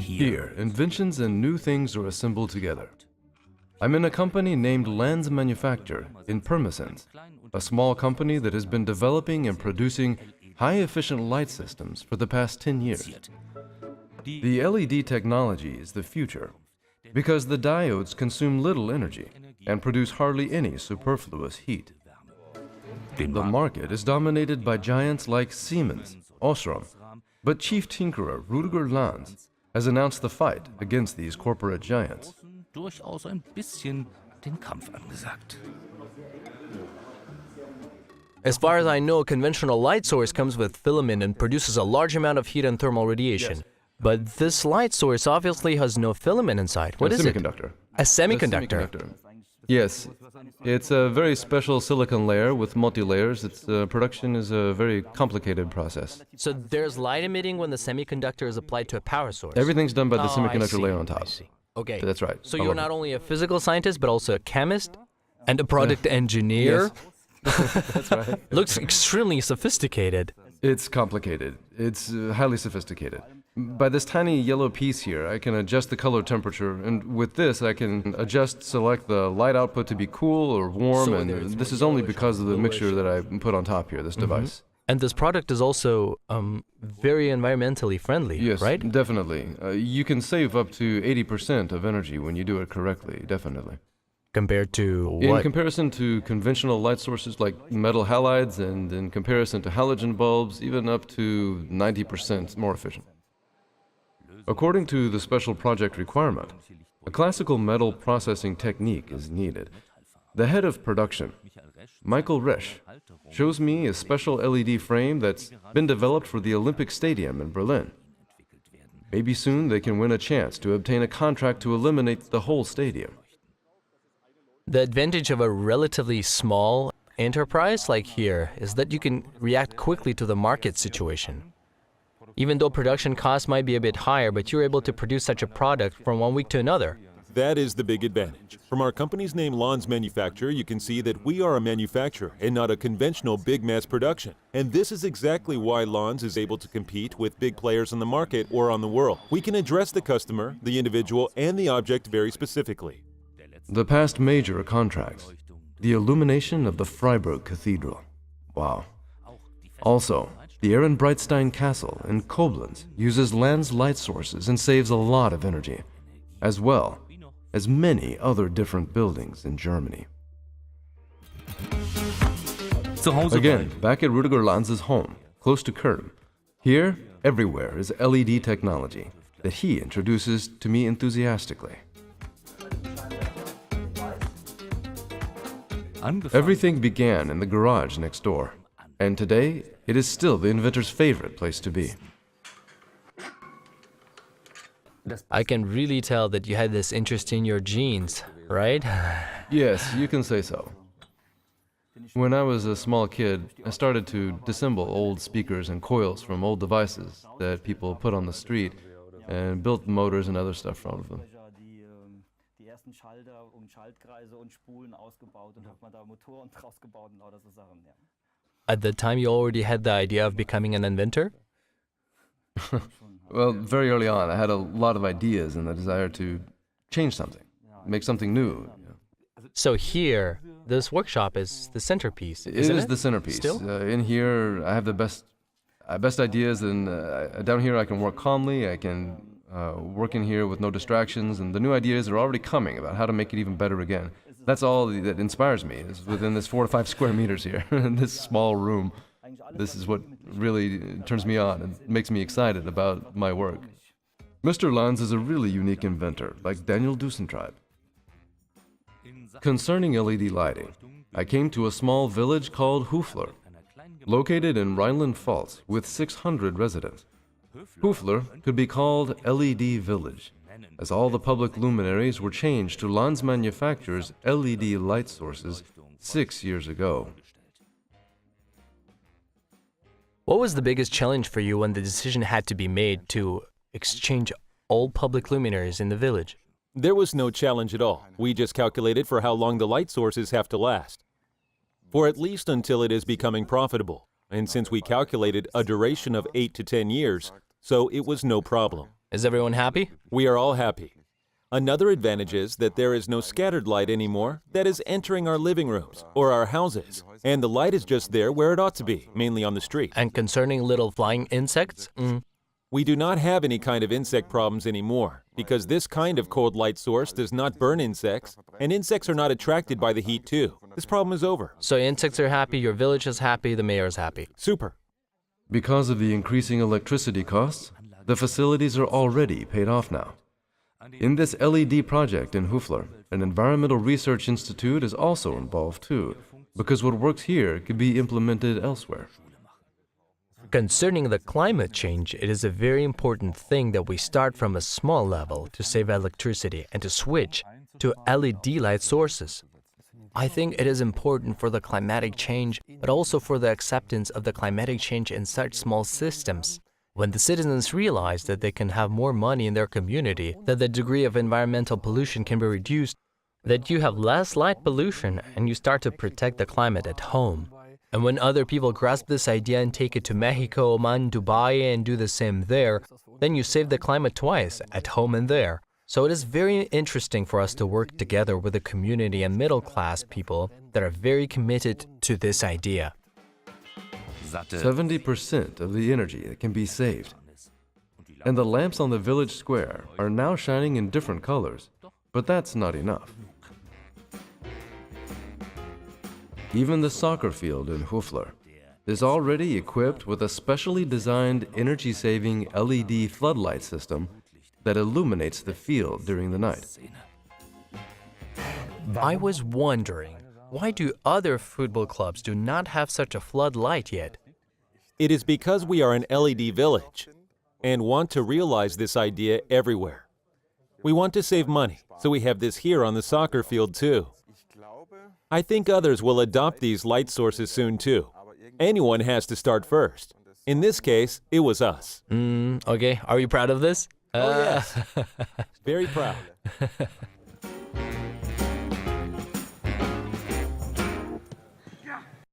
Here, inventions and new things are assembled together. I'm in a company named Lanz Manufacture in Pirmasens, a small company that has been developing and producing high-efficient light systems for the past 10 years. The LED technology is the future because the diodes consume little energy and produce hardly any superfluous heat. The market is dominated by giants like Siemens, Osram, but Chief Tinkerer Rüdiger Lanz has announced the fight against these corporate giants. As far as I know, a conventional light source comes with filament and produces a large amount of heat and thermal radiation. Yes. But this light source obviously has no filament inside. What is it? A semiconductor. Yes. It's a very special silicon layer with multi-layers. Its production is a very complicated process. So there's light emitting when the semiconductor is applied to a power source. Everything's done by the semiconductor layer on top. Okay. That's right. So you're not only a physical scientist, but also a chemist and a product engineer? Yes. That's right. Looks extremely sophisticated. It's complicated. It's highly sophisticated. By this tiny yellow piece here, I can adjust the color temperature, and with this I can select the light output to be cool or warm, and this is only because of the mixture that I put on top here, this device. And this product is also very environmentally friendly, right? Yes, definitely. You can save up to 80% of energy when you do it correctly, definitely. Compared to what? In comparison to conventional light sources like metal halides, and in comparison to halogen bulbs, even up to 90% more efficient. According to the special project requirement, a classical metal processing technique is needed. The head of production, Michael Resch, shows me a special LED frame that's been developed for the Olympic Stadium in Berlin. Maybe soon they can win a chance to obtain a contract to eliminate the whole stadium. The advantage of a relatively small enterprise like here is that you can react quickly to the market situation. Even though production costs might be a bit higher, but you're able to produce such a product from one week to another. That is the big advantage. From our company's name, Lanz Manufacture, you can see that we are a manufacturer and not a conventional big mass production. And this is exactly why Lanz is able to compete with big players on the market or on the world. We can address the customer, the individual, and the object very specifically. The past major contracts, the illumination of the Freiburg Cathedral. Wow. Also, the Ehrenbreitstein Castle in Koblenz uses Lanz light sources and saves a lot of energy, as well as many other different buildings in Germany. Again, back at Rüdiger Lanz's home, close to Köln. Here, everywhere is LED technology that he introduces to me enthusiastically. Everything began in the garage next door, and today it is still the inventor's favorite place to be. I can really tell that you had this interest in your genes, right? Yes, you can say so. When I was a small kid, I started to disassemble old speakers and coils from old devices that people put on the street and built motors and other stuff out of them. At the time, you already had the idea of becoming an inventor? Well, very early on, I had a lot of ideas and the desire to change something, make something new. So here, this workshop is the centerpiece, isn't it? It is the centerpiece. Still? In here, I have the best ideas, and down here I can work calmly. I can work in here with no distractions, and the new ideas are already coming about how to make it even better again. That's all that inspires me, is within this 4 to 5 square meters here, in this small room. This is what really turns me on and makes me excited about my work. Mr. Lanz is a really unique inventor, like Daniel Dusentrieb. Concerning LED lighting, I came to a small village called Hufler, located in Rhineland-Pfalz with 600 residents. Hufler could be called LED Village, as all the public luminaries were changed to Lanz Manufacture's LED light sources 6 years ago. What was the biggest challenge for you when the decision had to be made to exchange all public luminaries in the village? There was no challenge at all. We just calculated for how long the light sources have to last. For at least until it is becoming profitable. And since we calculated a duration of 8 to 10 years, so it was no problem. Is everyone happy? We are all happy. Another advantage is that there is no scattered light anymore that is entering our living rooms or our houses, and the light is just there where it ought to be, mainly on the street. And concerning little flying insects? We do not have any kind of insect problems anymore because this kind of cold light source does not burn insects, and insects are not attracted by the heat too. This problem is over. So insects are happy, your village is happy, the mayor is happy. Super. Because of the increasing electricity costs, the facilities are already paid off now. In this LED project in Hufler, an environmental research institute is also involved too, because what works here can be implemented elsewhere. Concerning the climate change, it is a very important thing that we start from a small level to save electricity and to switch to LED light sources. I think it is important for the climatic change, but also for the acceptance of the climatic change in such small systems. When the citizens realize that they can have more money in their community, that the degree of environmental pollution can be reduced, that you have less light pollution, and you start to protect the climate at home. And when other people grasp this idea and take it to Mexico, Oman, Dubai, and do the same there, then you save the climate twice, at home and there. So it is very interesting for us to work together with the community and middle-class people that are very committed to this idea. 70% of the energy that can be saved. And the lamps on the village square are now shining in different colors, but that's not enough. Even the soccer field in Hufler is already equipped with a specially designed energy-saving LED floodlight system that illuminates the field during the night. I was wondering, why do other football clubs do not have such a floodlight yet? It is because we are an LED village and want to realize this idea everywhere. We want to save money, so we have this here on the soccer field too. I think others will adopt these light sources soon too. Anyone has to start first. In this case, it was us. Okay, are you proud of this? Oh yes, very proud.